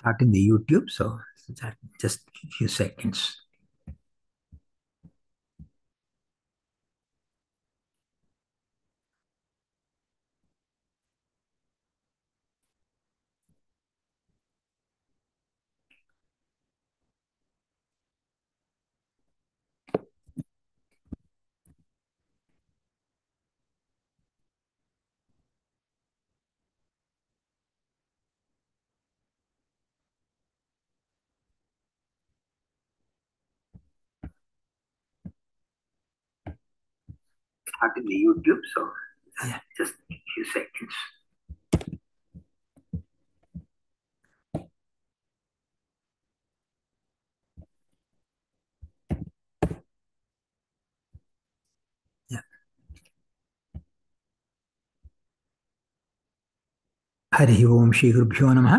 starting the YouTube, so just a few seconds. Starting the YouTube, so just a few seconds. Hari ओम श्री गुरुभ्यो नमः।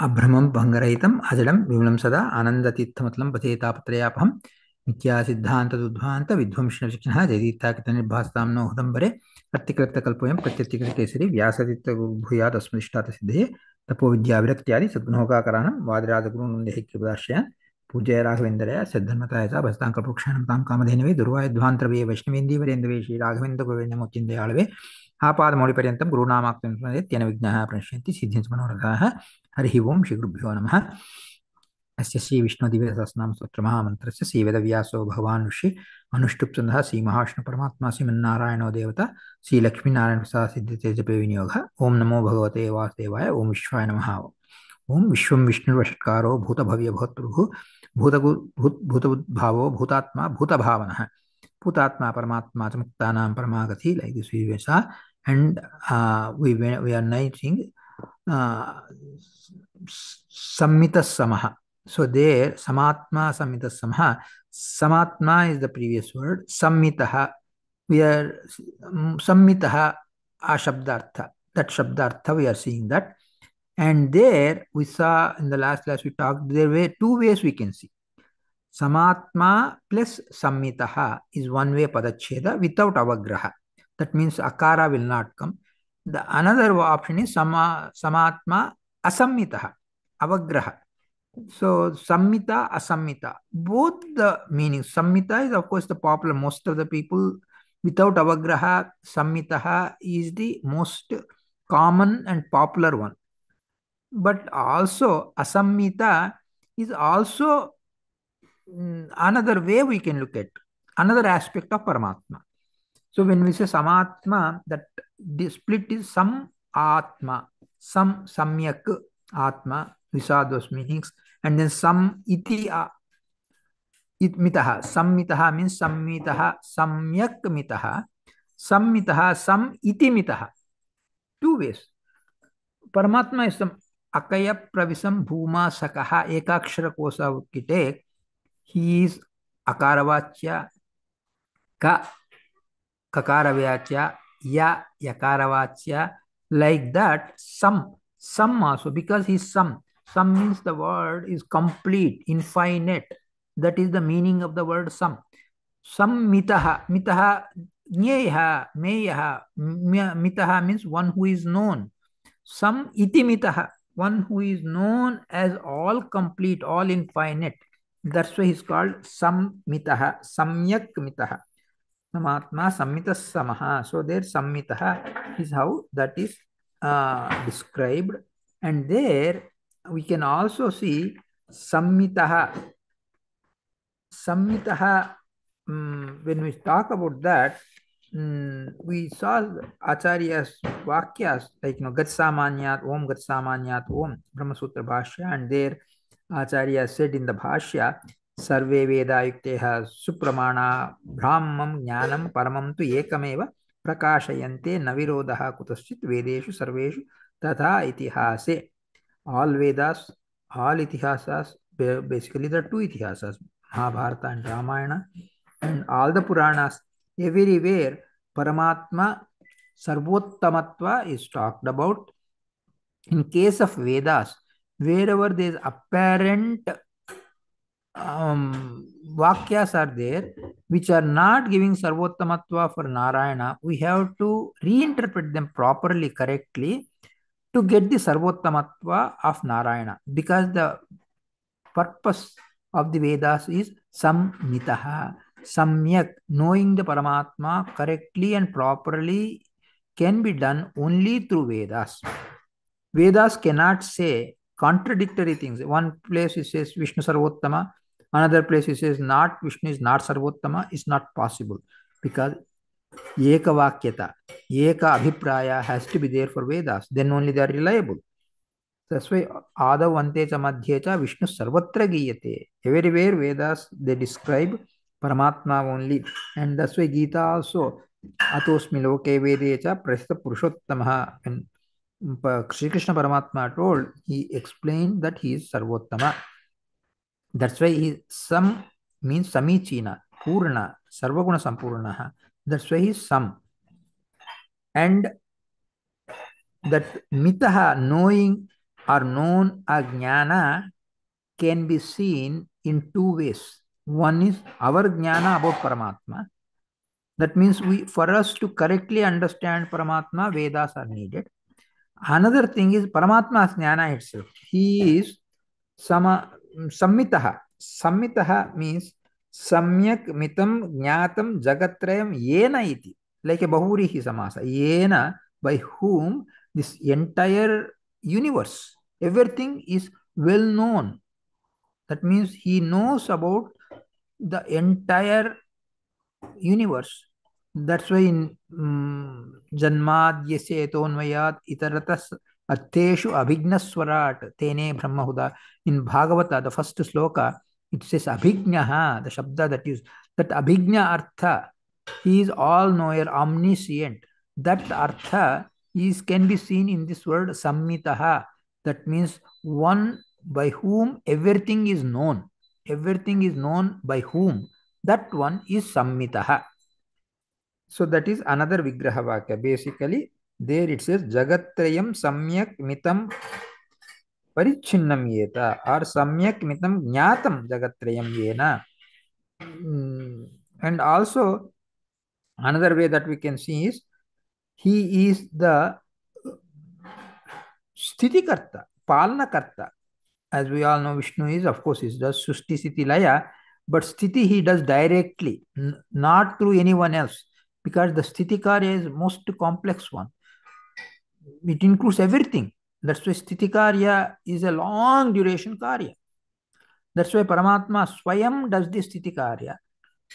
अभ्रमं भंगरहितम् अजडं विमलं सदा आनन्दतीर्थमतलं पतेतापत्रयापहं मिथ्या सिद्धान्तदुद्ध्वान्त विध्वंसनशिक्षणः जयतीर्थाकृतनिर्भासतां no हृदम्बरे प्रत्यकृतकल्पोऽयं प्रत्यतिकृतकेसरी व्यासतीर्थभूयादस्मदिष्टार्थसिद्धये तपोविद्याविरक्त्यादि सद्गुणोगाकराणं वादिराजगुरून्देहिकृपदाश्रयान् पूज्य राघवेन्द्रया सद्धर्मताय च भजतां कल्पवृक्षाणां तां कामधेनवे दुर्वायुध्वान्तरवे वैष्णवेन्दीवरेन्दवे श्रीराघवेन्द्रगुरुवे नमोचिन्ते आळवे आपादमौलिपर्यन्तं गुरूणामाक्तं तेन विघ्नाः प्रणश्यन्ति सिद्ध्यन्ति मनोरथाः। हरि ओम श्री गुरुभ्यो नमः। अस्य श्री विष्णुदिव्यसहस्रनाम स्तोत्रमहामन्त्रस्य श्रीवेदव्यासो भगवान् ऋषि अनुष्टुप्छन्दः श्रीमहाविष्णुपरमात्मा श्रीमन्नारायणो देवता श्रीलक्ष्मीनारायणप्रसाद सिद्धिते जपे विनियोगः। ओम नमो भगवते वासुदेवाय। ओम विश्वाय नमः। ओम विश्वं विष्णुर्वषट्कारो भूतभव्यभूतप्रभुः भूतबुद्भावो भूतात्मा भूतभावनः भूतात्मा परमात्मा च मुक्तानां परमागति, like this we saw. And we are noting Sammita Samaha. So there, Samatma Sammita Samaha. Samatma is the previous word. Sammitaha. We are Sammitaha Ashabdartha. That Shabdartha we are seeing that. And there we saw in the last class we talked, there were two ways we can see. Samatma plus Sammitaha is one way Padacheda without Avagraha. That means Akara will not come. The another option is Samatma Asammitaha, Avagraha. So Sammita, Asammita. Both the meanings. Sammita is of course the popular, most of the people without Avagraha. Sammitaha is the most common and popular one. But also Asammita is also another way we can look at another aspect of Paramatma. So when we say Samatma, that the split is Sam Atma, Sam Samyak Atma, we saw those meanings, and then Sam Iti Mitaha. Sammitaha means Sammitaha, Samyak Mitaha, Sammitaha, Sam Iti Mitaha. Two ways. Paramatma is some Akaya Pravisam Bhuma Sakaha Ekakshara Kosa Utkite. He is Akaravachya, Ka Kakaravachya, Ya Yakaravachya, like that. Some also, because he is some. Some means the word is complete, infinite. That is the meaning of the word some. Some mitaha, mitaha, nyeha, meyaha. Mitaha means one who is known. Some iti mitaha, one who is known as all complete, all infinite. That's why he's called Sammitaha, Samyak Mitaha. Samatma Sammita Samaha. So there Sammitaha is how that is described. And there we can also see Sammitaha. Sammitaha, when we talk about that, we saw Acharya's Vakyas, like, Gatsamanyat, Om Gatsamanyat, Om, Brahma Sutra Bhashya, and there Acharya said in the Bhashya, Sarve Veda Yukteha Supramana Brahmam Jnanam Paramam tu Ekameva Prakashayante Navirodaha Kutaschit Vedeshu Sarveshu Tatha Itihase. All Vedas, all Itihasas, basically the two Itihasas, Mahabharata and Ramayana, and all the Puranas, everywhere Paramatma Sarvottamatva is talked about. In case of Vedas, wherever there is apparent Vakyas are there, which are not giving Sarvottamatva for Narayana, we have to reinterpret them properly, correctly, to get the Sarvottamatva of Narayana, because the purpose of the Vedas is Samnitaha. Samyak, knowing the Paramatma correctly and properly, can be done only through Vedas. Vedas cannot say contradictory things. One place it says Vishnu Sarvottama, another place it says not Vishnu is not Sarvottama. It's not possible, because Eka Vakyata, Eka Abhipraya has to be there for Vedas. Then only they are reliable. That's why Adav Ante cha Madhye cha Vishnu Sarvatra Giyate. Everywhere Vedas they describe Paramatma only. And that's why Gita also Atosmi Loke Vede cha Prasita Purushottamaha. And Sri Krishna Paramatma told, he explained that he is Sarvottama. That's why he Sam means Samichina, Purna, Sarvaguna Sampurnaha. That's why he is Sam. And that mitaha, knowing or known ajnana, can be seen in two ways. One is our jnana about Paramatma. That means for us to correctly understand Paramatma, Vedas are needed. Another thing is Paramatma's jnana itself. He is sammitaha. Sammitaha means samyak mitam jnatam jagatrayam yena iti. Like a bahurihi samasa. Yena, by whom this entire universe, everything is well known. That means he knows about the entire universe. That's why in Janmad Yasetonvayat Itaratas Atteshu Abhignaswarat Tene Brahmahuda. In Bhagavata, the first sloka, it says Abhignaha, the Shabda that is that Abhigna Artha. He is all knower, omniscient. That Artha can be seen in this word Sammitaha. That means one by whom everything is known. Everything is known by whom. That one is Sammitaha. So that is another Vigraha Vakya. Basically, there it says Jagatrayam Samyak Mitam Parichinnam Yeta, or Samyak Mitam Jnatam Jagatrayam Yena. And also, another way that we can see is he is the Sthitikarta, Palnakarta. As we all know, Vishnu is, of course, he does Sushti Sthiti Laya, but Sthiti he does directly, not through anyone else, because the Sthiti Karya is most complex one. It includes everything. That's why Sthiti Karya is a long duration Karya. That's why Paramatma Swayam does the Sthiti Karya.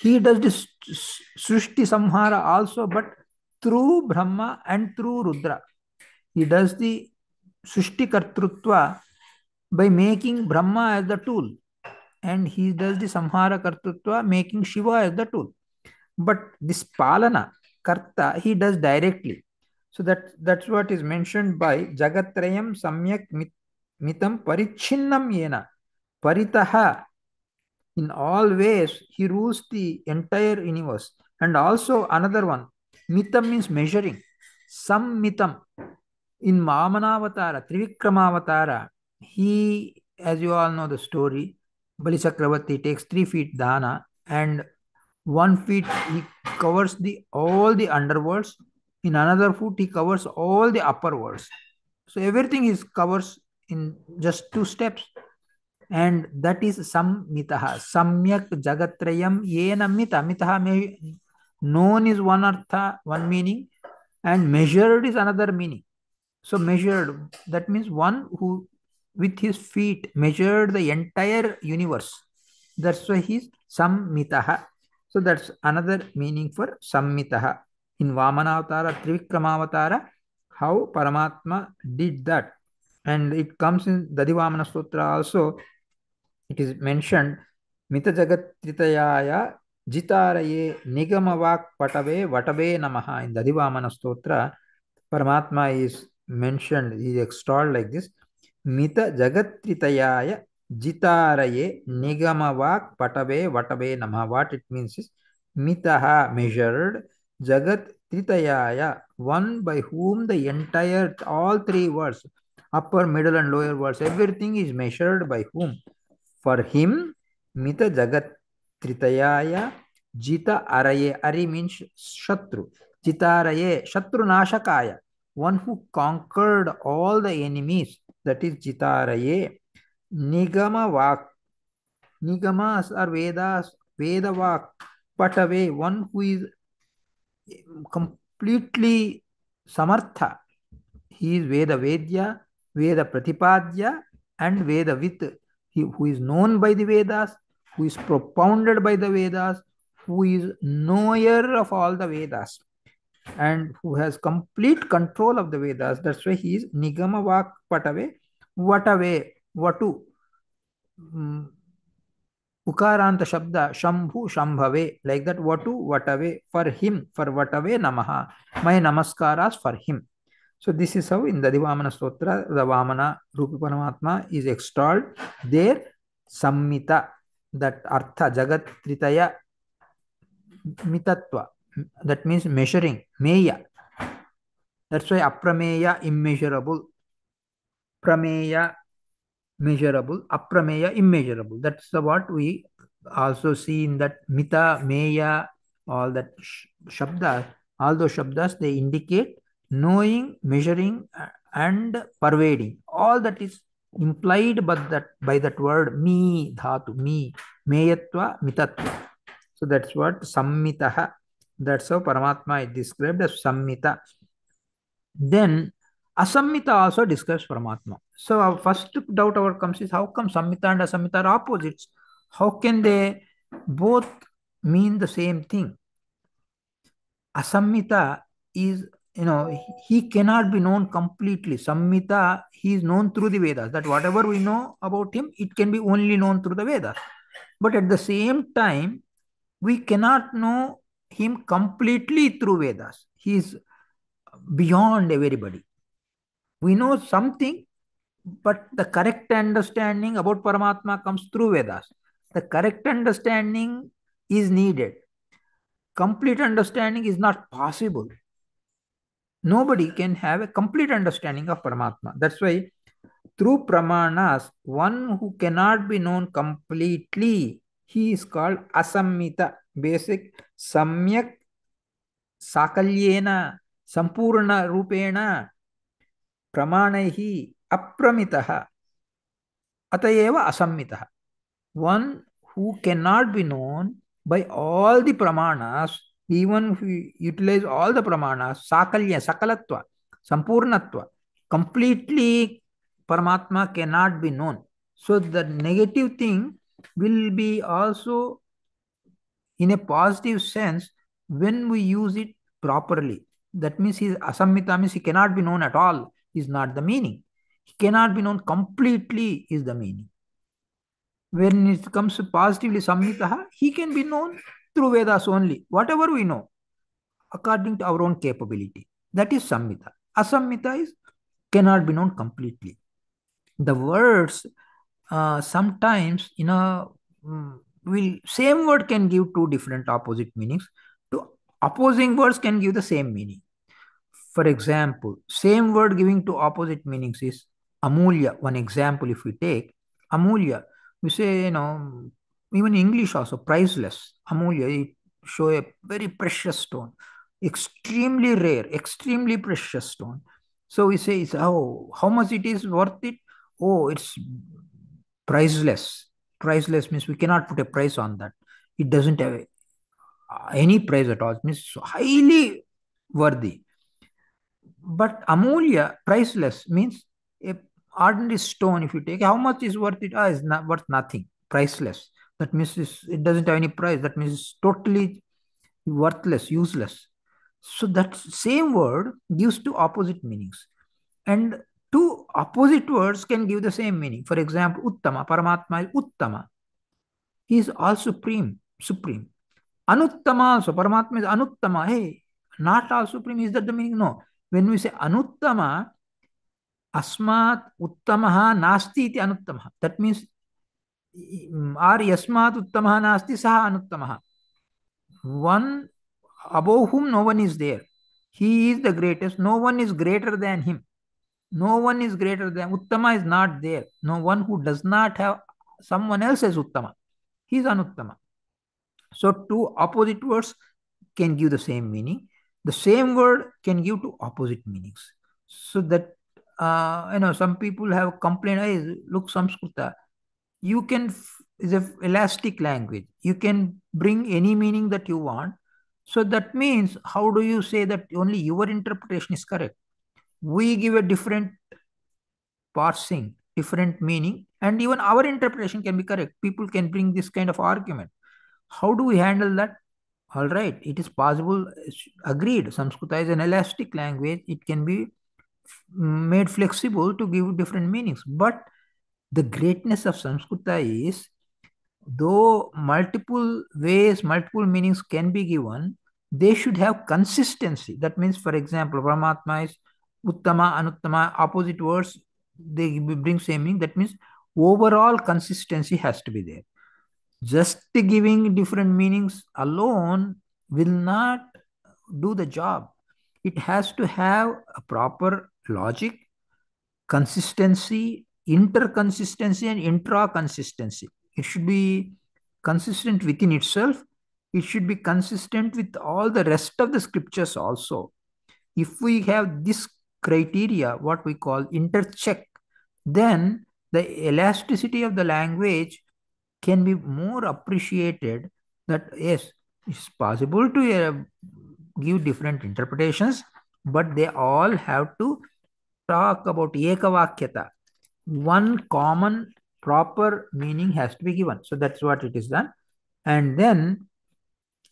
He does this Srushti Samhara also, but through Brahma and through Rudra. He does the Srushti Kartrutva by making Brahma as the tool, and he does the Samhara Kartrutva making Shiva as the tool. But this Palana Karta he does directly. So that's what is mentioned by Jagatrayam Samyak Mitam Parichinnam Yena. Paritaha, in all ways, he rules the entire universe. And also another one, Mitam means measuring. Some Mitam. In Vamanavatar, Trivikramavatara, he, as you all know the story, Bali Chakravarti takes 3 feet dana, and 1 feet he covers all the underworlds. In another foot he covers all the upper worlds. So everything is covers in just 2 steps. And that is Sammitaha. Samyak Jagatrayam Yena Mita. Mitaha, known is one artha, one meaning, and measured is another meaning. So measured, that means one who with his feet measured the entire universe. That's why he's Sammitaha. So that's another meaning for Sammitaha. In Vamanavatara, Trivikramavatara, how Paramatma did that. And it comes in Dadivamana Sutra also. It is mentioned, Mita Jagat Tritayaya Jitaraye Nigamavak Patave Vatabe Namaha. In Dadivamana Stotra, Paramatma is mentioned, he is extolled like this. Mita Jagat Tritayaya Jitaraye Nigamavak Patave Vatabe Namaha. What it means is, Mitaha, measured, Jagat Tritayaya, one by whom the entire, all 3 worlds, upper, middle, and lower worlds, everything is measured by whom? For him, Mita Jagat Tritayaya Jita Araye. Ari means Shatru. Jita Araye, Shatru Nashakaya. one who conquered all the enemies, that is Jitaraye. Nigama Vak. Nigamas are Vedas, Veda Vak. Patave, one who is completely Samartha. He is Veda Vedya, Veda Pratipadya, and Veda Vit. He who is known by the Vedas, who is propounded by the Vedas, who is knower of all the Vedas, and who has complete control of the Vedas. That's why he is Nigama Vak Patave, Vatave, Vatu. Ukaranta Shabda, Shambhu, Shambhave, like that, Vatu, Vatave, for him, for Vatave Namaha. My namaskaras for him. So this is how in the Adhivamana Stotra, the Vamana Rupa Paramatma is extolled. There, Sammita, that Artha, Jagat Tritaya, Mitatva, that means measuring, Meya. That's why Aprameya, immeasurable, Prameya, measurable, Aprameya, immeasurable. That's the what we also see in that Mita, Meya, all that Shabdas, all those Shabdas, they indicate knowing, measuring, and pervading. All that is implied by that word me, dhatu, me, meyatva, mitatva. So that's what sammitaha. That's how Paramatma is described as sammita. Then Asamita also describes Paramatma. So our first doubt our comes is how come Samhita and Asamhita are opposites? How can they both mean the same thing? Asamhita is, he cannot be known completely. Samhita, he is known through the Vedas. That whatever we know about him, it can be only known through the Vedas. But at the same time, we cannot know him completely through Vedas. He is beyond everybody. We know something, but the correct understanding about Paramatma comes through Vedas. The correct understanding is needed. Complete understanding is not possible. Nobody can have a complete understanding of Paramatma. That's why through Pramanas, one who cannot be known completely, he is called Asammita. Basic Samyak Sakalyena Sampurna Rupena Pramanaihi Apramitaha Atayeva Asammitaha. One who cannot be known by all the pramanas, even if we utilize all the pramanas, sakalya, sakalatva, sampurnatva, completely Paramatma cannot be known. So the negative thing will be also in a positive sense when we use it properly. That means his asammita means he cannot be known at all is not the meaning. He cannot be known completely is the meaning. When it comes to positively Samhitaha, he can be known through Vedas only, whatever we know, according to our own capability. That is Samhita. Asamhita is cannot be known completely. The words sometimes, will same word can give two different opposite meanings. Two opposing words can give the same meaning. For example, same word giving two opposite meanings is Amulya. One example, if we take Amulya, we say, even in English also, priceless. Amulya, it show a very precious stone, extremely rare, extremely precious stone. So we say, how much it is worth it? Oh, it's priceless. Priceless means we cannot put a price on that. It doesn't have any price at all. It means highly worthy. But Amulya, priceless, means a ordinary stone, if you take, how much is worth it? It's not worth nothing. Priceless. That means it doesn't have any price. That means it's totally worthless, useless. So that same word gives two opposite meanings. And two opposite words can give the same meaning. For example, Uttama, Paramatma is Uttama. He is all supreme, supreme. Anuttama, so Paramatma is Anuttama. Hey, not all supreme. Is that the meaning? No. When we say Anuttama, Asmat Uttamaha Nasti iti Anuttamaha. That means, or Yasmat Uttamaha Nasti Saha Anuttamaha. One above whom no one is there. He is the greatest. No one is greater than him. No one is greater than Uttama is not there. No one who does not have someone else as Uttama. He is Anuttama. So two opposite words can give the same meaning. The same word can give two opposite meanings. So that some people have complained, hey, look, Samskrita, you can is a elastic language. You can bring any meaning that you want. So that means, how do you say that only your interpretation is correct? We give a different parsing, different meaning, and even our interpretation can be correct. People can bring this kind of argument. How do we handle that? All right, it is possible. Agreed. Samskrita is an elastic language. It can be made flexible to give different meanings. But the greatness of Samskrita is, though multiple ways, multiple meanings can be given, they should have consistency. That means, for example, Paramatma is Uttama, Anuttama, opposite words, they bring same meaning. That means overall consistency has to be there. Just giving different meanings alone will not do the job. It has to have a proper logic, consistency, interconsistency, and intra-consistency. It should be consistent within itself. It should be consistent with all the rest of the scriptures also. If we have this criteria, what we call intercheck, then the elasticity of the language can be more appreciated. That yes, it's possible to give different interpretations, but they all have to talk about ekavakyata. One common proper meaning has to be given. So that's what it is done. And then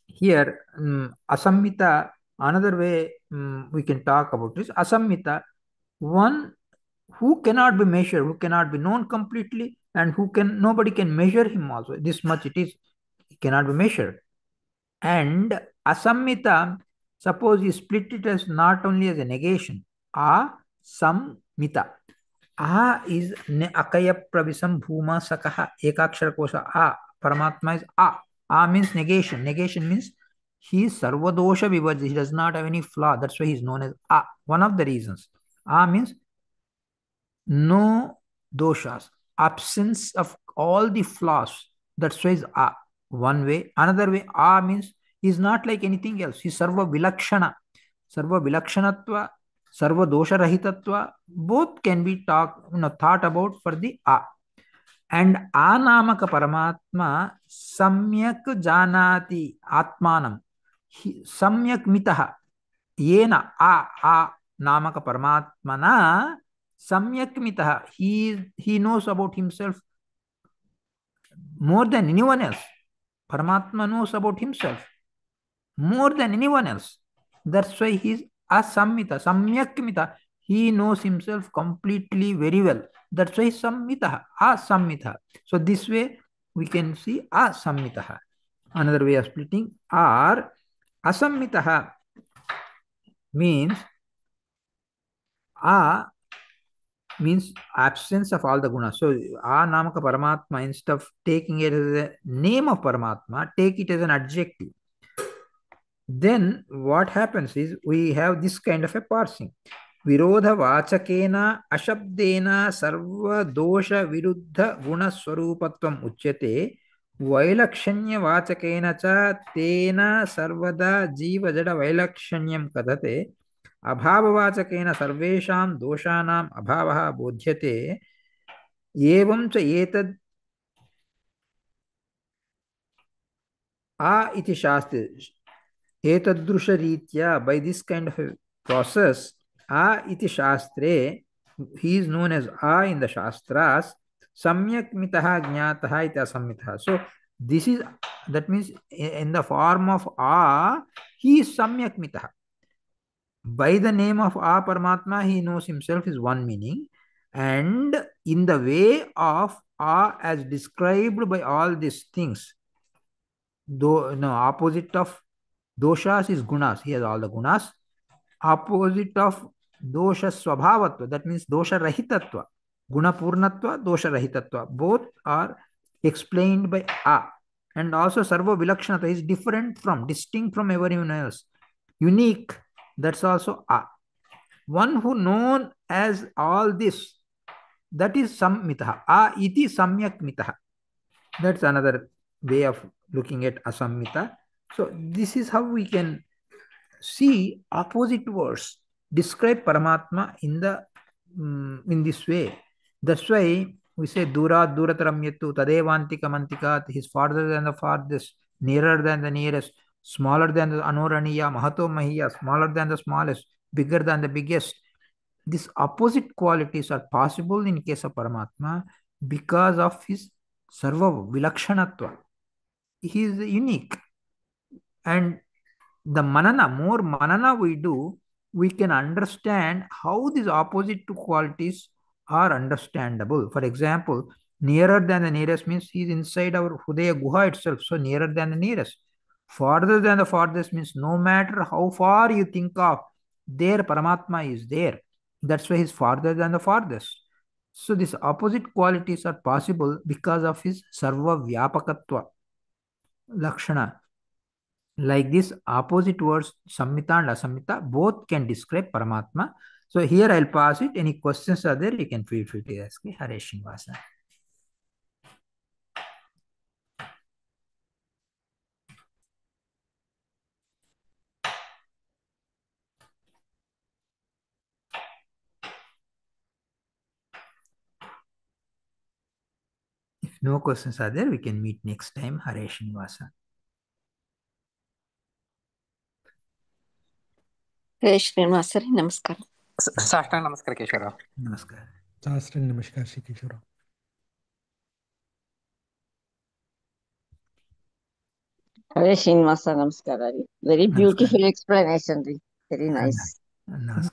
here, asammita, another way we can talk about is asammita, one who cannot be measured, who cannot be known completely, and nobody can measure him also. This much it is, it cannot be measured. And asammita, suppose you split it as not only as a negation, asammita. A is ne akaya pravisam bhuma sakaha ekakshara kosha a. Paramatma is a. A means negation. Negation means he is sarvadosha vivarji. He does not have any flaw. That's why he is known as a. One of the reasons. A means no doshas, absence of all the flaws. That's why is a. One way. Another way, a means he is not like anything else. He is sarva vilakshana. Sarva vilakshanatva, sarva dosha rahitatva, both can be thought about for the a. And anamaka paramatma samyak janati atmanam. Samyak mitaha. Yena a namaka paramatmana samyak mitaha. He knows about himself more than anyone else. Paramatma knows about himself more than anyone else. That's why he's asammita, samyakmita. He knows himself completely very well. That's why sammita, asammita. So this way we can see asammita. Another way of splitting, or asammita means a means absence of all the gunas. So a namaka paramatma, instead of taking it as a name of paramatma, take it as an adjective. Then what happens is we have this kind of a parsing. Virodha vachakena ashabdena sarva dosha viruddha guna swarupatvam uchyate vailakshanya vachakena cha tena sarvada jiva jada vailakshanyam kadate abhava vachakena sarvesham doshanam abhavaha bodhyate evam cha etad a iti shastra. Etadrusharitya, by this kind of a process, a iti shastre, he is known as a in the shastras, samyak mitaha jnataha iti asammitaha. So this is, that means in the form of a, he is samyak mitaha. By the name of a Paramatma, he knows himself is one meaning, and in the way of a as described by all these things, though no opposite of doshas is gunas. He has all the gunas. Opposite of dosha swabhavatva, that means dosha rahitatva. Guna purnatva, dosha rahitatva. Both are explained by a. And also sarva vilakshanata is different from, distinct from everyone else. Unique, that's also a. One who known as all this, that is sammitaha. A iti samyak mitaha. That's another way of looking at asammita. So this is how we can see opposite words. describe Paramatma in this way. That's why we say Durat Durataramyatu Tadevantika He is farther than the farthest, nearer than the nearest, smaller than the Anuraniya, Mahato Mahiya, smaller than the smallest, bigger than the biggest. These opposite qualities are possible in case of Paramatma because of his Sarva Vilakshanatva. He is unique. And the more manana we do, we can understand how these opposite two qualities are understandable. For example, nearer than the nearest means he is inside our Hudaya Guha itself, so nearer than the nearest. Farther than the farthest means no matter how far you think of, there Paramatma is there. That's why he's farther than the farthest. So these opposite qualities are possible because of his Sarva Vyapakatva Lakshana. Like this, opposite words, Samhita and Asamhita, both can describe Paramatma. So here I'll pass it. Any questions are there, you can feel free to ask me. Hare Srinivasa. If no questions are there, we can meet next time. Hare Srinivasa. Hare Srinivasari, namaskaram. ಸಾಷ್ಟಾಂಗ ನಮಸ್ಕಾರ Keshav Rao. Namaskar. ಸಾಷ್ಟಾಂಗ ನಮಸ್ಕಾರ Shri Keshav Rao. Hare Srinivasa, namaskar. Very Namaskar. beautiful explanation. Very nice. Namaskar.